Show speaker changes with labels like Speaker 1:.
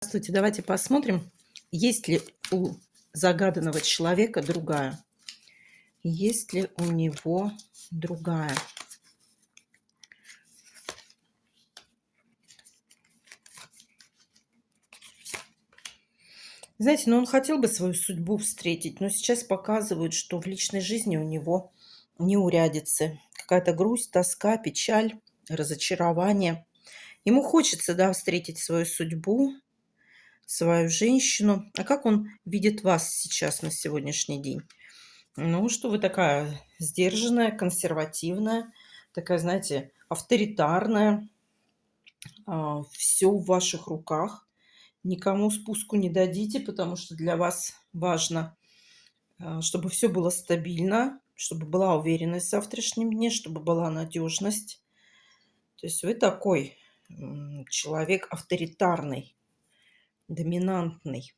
Speaker 1: Здравствуйте, давайте посмотрим, есть ли у загаданного человека другая. Есть ли у него другая? Знаете, он хотел бы свою судьбу встретить, но сейчас показывают, что в личной жизни у него неурядицы. Какая-то грусть, тоска, печаль, разочарование. Ему хочется, да, встретить свою судьбу, свою женщину. А как он видит вас сейчас на сегодняшний день? Ну, что вы такая сдержанная, консервативная, такая, знаете, авторитарная, все в ваших руках, никому спуску не дадите, потому что для вас важно, чтобы все было стабильно, чтобы была уверенность в завтрашнем дне, чтобы была надежность. То есть вы такой человек авторитарный, доминантный.